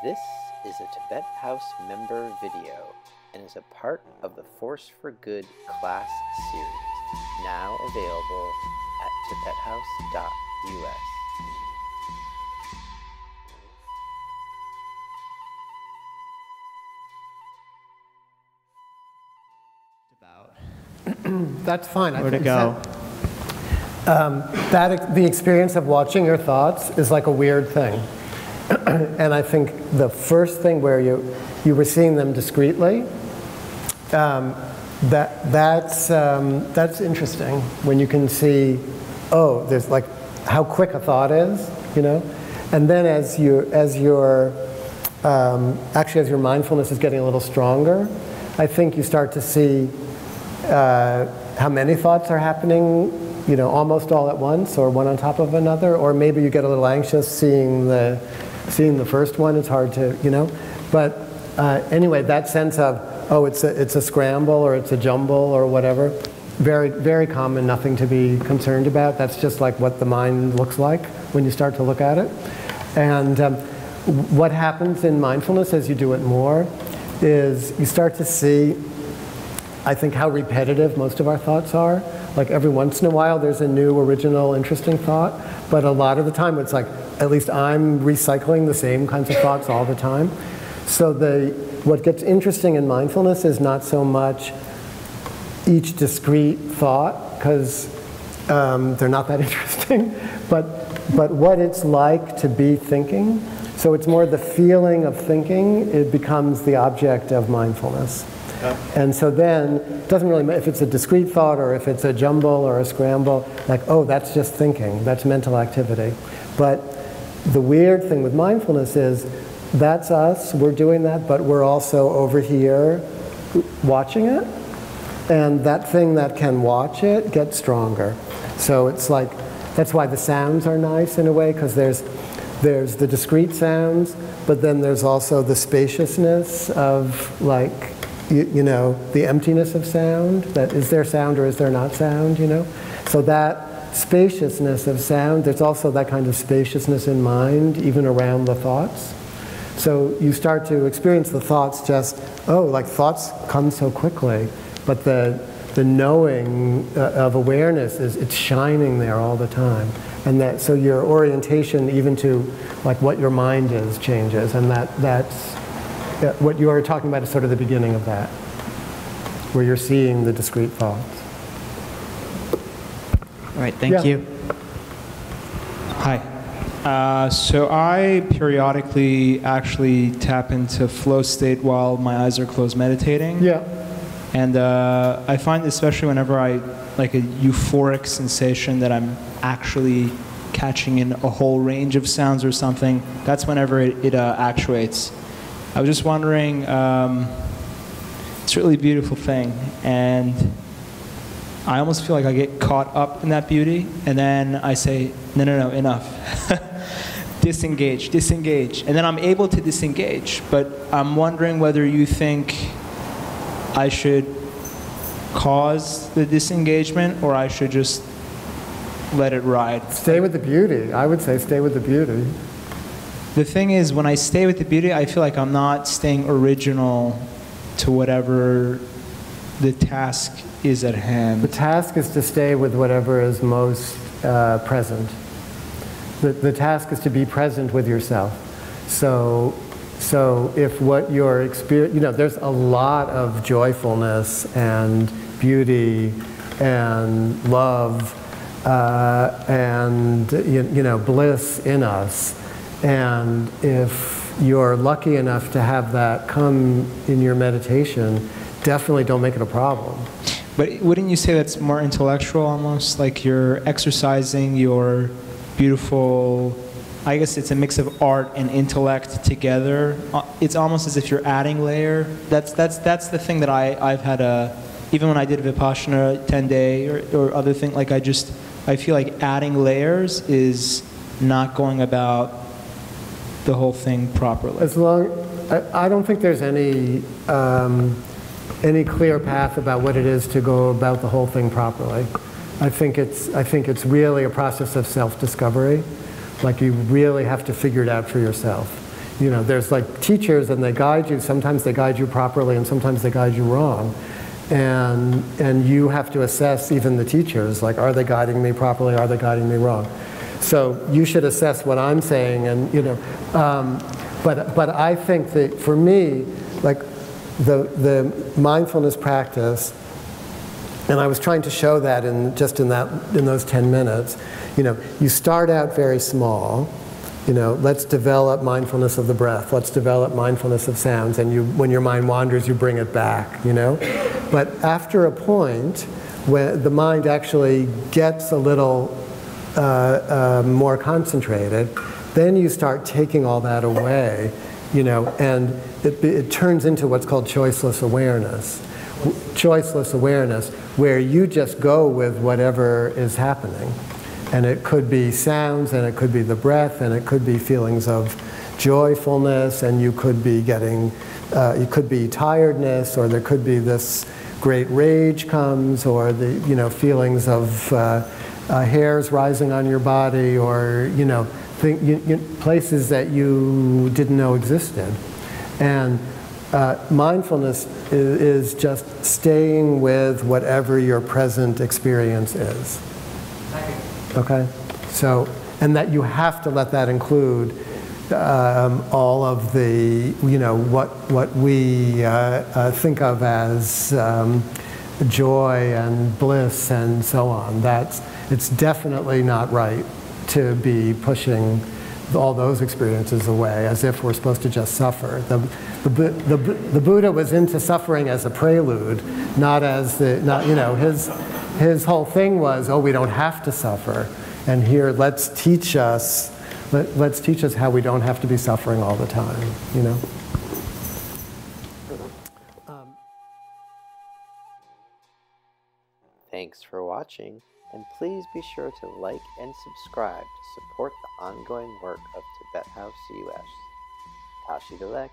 This is a Tibet House member video and is a part of the Force for Good class series, now available at tibethouse.us. That's fine. Where'd it go? The experience of watching your thoughts is like a weird thing. And I think the first thing where you were seeing them discreetly, that's interesting. When you can see, oh, there's like how quick a thought is, you know? And then as your mindfulness is getting a little stronger, I think you start to see how many thoughts are happening, you know, almost all at once, or one on top of another, or maybe you get a little anxious seeing the first one. It's hard to, you know, but anyway, that sense of, oh, it's a scramble or it's a jumble or whatever, very, very common, nothing to be concerned about. That's just like what the mind looks like when you start to look at it. And what happens in mindfulness as you do it more is you start to see, I think, how repetitive most of our thoughts are. Like every once in a while there's a new, original, interesting thought, but a lot of the time it's like, at least I'm recycling the same kinds of thoughts all the time. So what gets interesting in mindfulness is not so much each discrete thought, because they're not that interesting, but what it's like to be thinking. So it's more the feeling of thinking, it becomes the object of mindfulness. And so then, it doesn't really matter if it's a discrete thought or if it's a jumble or a scramble, like, oh, that's just thinking, that's mental activity. But the weird thing with mindfulness is, that's us, we're doing that, but we're also over here watching it. And that thing that can watch it gets stronger. So it's like, that's why the sounds are nice in a way, because there's the discrete sounds, but then there's also the spaciousness of, like, you know, the emptiness of sound, that is there sound or is there not sound, you know? So that spaciousness of sound, there's also that kind of spaciousness in mind, even around the thoughts. So you start to experience the thoughts just, oh, like thoughts come so quickly, but the knowing of awareness it's shining there all the time. And so your orientation even to like what your mind is changes, and that's what you are talking about is sort of the beginning of that, where you're seeing the discrete thoughts. All right, thank you. Hi. So I periodically actually tap into flow state while my eyes are closed meditating. Yeah. And I find, especially whenever I, like a euphoric sensation that I'm actually catching in a whole range of sounds or something, that's whenever it actuates. I was just wondering, it's a really beautiful thing, and I almost feel like I get caught up in that beauty, and then I say, no, enough. Disengage, disengage. And then I'm able to disengage, but I'm wondering whether you think I should cause the disengagement, or I should just let it ride. Stay with the beauty. I would say stay with the beauty. The thing is, when I stay with the beauty, I feel like I'm not staying original to whatever the task is at hand. The task is to stay with whatever is most present. The task is to be present with yourself. So if what you're experiencing, you know, there's a lot of joyfulness and beauty and love and you know, bliss in us. And if you're lucky enough to have that come in your meditation, definitely don't make it a problem. But wouldn't you say that's more intellectual almost? Like you're exercising your beautiful, I guess it's a mix of art and intellect together. It's almost as if you're adding layer. That's the thing that I've had even when I did vipassana 10-day or other thing, like I feel like adding layers is not going about the whole thing properly. I don't think there's any clear path about what it is to go about the whole thing properly. I think it's really a process of self-discovery. Like you really have to figure it out for yourself. You know, there's like teachers and they guide you. Sometimes they guide you properly and sometimes they guide you wrong. And you have to assess even the teachers, like, are they guiding me properly? Are they guiding me wrong? So you should assess what I'm saying, and you know. But I think that for me, like the mindfulness practice, and I was trying to show that in those 10 minutes. You know, you start out very small. You know, let's develop mindfulness of the breath. Let's develop mindfulness of sounds. And when your mind wanders, you bring it back, you know. But after a point, when the mind actually gets a little more concentrated, then you start taking all that away, you know, and it turns into what's called choiceless awareness. Choiceless awareness, where you just go with whatever is happening. And it could be sounds, and it could be the breath, and it could be feelings of joyfulness, and you could be getting, it could be tiredness, or there could be this great rage comes, or the, you know, feelings of hairs rising on your body, or, you know, places that you didn't know existed. And mindfulness is just staying with whatever your present experience is. Okay? So, and that you have to let that include all of the, you know, what we think of as joy and bliss and so on. It's definitely not right to be pushing all those experiences away as if we're supposed to just suffer. The Buddha was into suffering as a prelude, not as you know, his whole thing was, oh, we don't have to suffer. And here, let's teach us how we don't have to be suffering all the time, you know? Thanks for watching, and please be sure to like and subscribe to support the ongoing work of Tibet House US. Tashi Delek.